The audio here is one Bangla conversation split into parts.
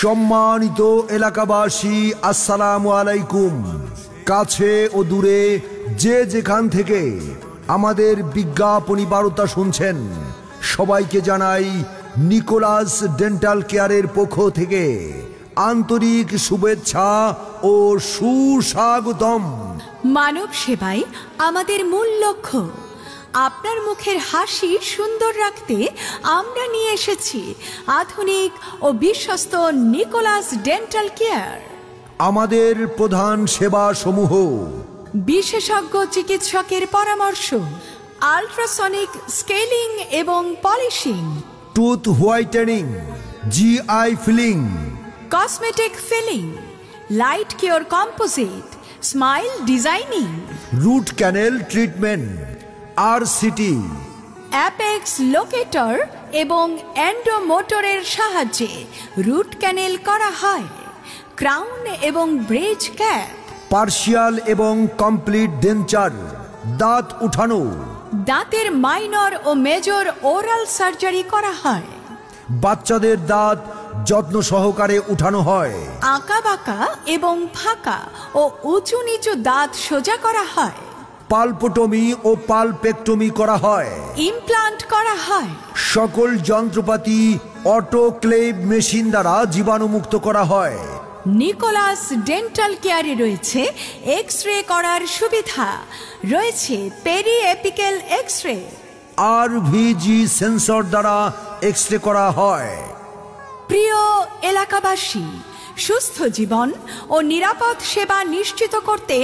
সম্মানিত এলাকাবাসী, আসসালামু আলাইকুম। কাছে ও দূরে যে যেখান থেকে আমাদের বিজ্ঞাপনী বার্তা শুনছেন, সবাইকে জানাই নিকোলাস ডেন্টাল কেয়ারের পক্ষ থেকে আন্তরিক শুভেচ্ছা ও সুস্বাগতম। মানব সেবাই আমাদের মূল লক্ষ্য। আপনার মুখের হাসি সুন্দর রাখতে আমরা নিয়ে এসেছি আধুনিক ও বিশ্বস্ত নিকোলাস ডেন্টাল কেয়ার। আমাদের প্রধান সেবা সমূহ: বিশেষজ্ঞ চিকিৎসকের পরামর্শ, আল্ট্রাসনিক স্কেলিং এবং polishing, tooth whitening, GI filling, cosmetic filling, light cure composite, smile designing, root canal treatment, RCT, apex locator এবং এন্ডোমোটরের সাহায্যে রুট ক্যানেল করা হয়, ক্রাউন এবং ব্রেজ ক্যাপ, পার্শিয়াল এবং কমপ্লিট ডেঞ্চার, দাঁত উঠানো, দাঁতের মাইনর ও মেজর ওরাল সার্জারি করা হয়, বাচ্চাদের দাঁত যত্ন সহকারে উঠানো হয়, আঁকা বাঁকা এবং ফাঁকা ও উঁচু নিচু দাঁত সোজা করা হয়, পালপোটমি ও পালপেক্টমি করা হয়, ইমপ্লান্ট করা হয়, সকল যন্ত্রপাতি অটোক্লেভ মেশিন দ্বারা জীবাণুমুক্ত করা হয়। নিকোলাস ডেন্টাল কেয়ারে রয়েছে এক্স রে করার সুবিধা, রয়েছে peri apical X ray, আরভিজি sensor দ্বারা এক্স রে করা হয়। প্রিয় এলাকাবাসী, সুস্থ জীবন ও নিরাপদ সেবা নিশ্চিত করতে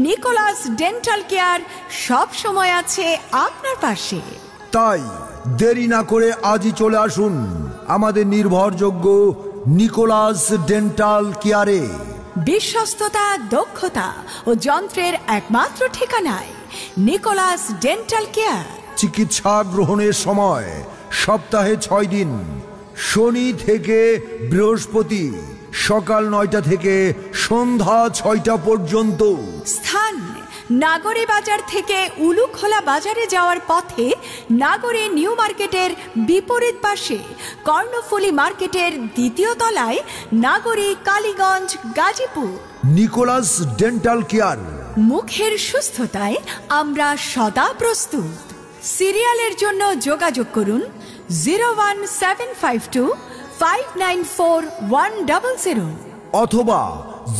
নিকোলাস ডেন্টাল কেয়ার সব সময় আছে আপনার পাশে। তাই দেরি না করে আজই চলে আসুন আমাদের নির্ভরযোগ্য নিকোলাস ডেন্টাল কেয়ারে। বিশ্বস্ততা, দক্ষতা ও যন্ত্রের একমাত্র ঠিকানায় নিকোলাস ডেন্টাল কেয়ার। চিকিৎসা গ্রহণের সময় সপ্তাহে 6 দিন, শনি থেকে বৃহস্পতি সকাল 9টা থেকে সন্ধ্যা 6টা পর্যন্ত। স্থান: নাগরী বাজার থেকে উলুখোলা বাজারে যাওয়ার পথে নাগরী নিউ মার্কেটের বিপরীত পাশে কর্ণফুলী মার্কেটের 2য় তলায়, Nagari, Kaliganj, Gazipur. Nicholas dental care. মুখের সুস্থতায় আমরা সদা প্রস্তুত। সিরিয়ালের জন্য যোগাযোগ করুন 01752 594 100 অথবা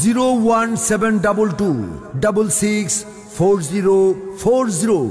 01722 664040।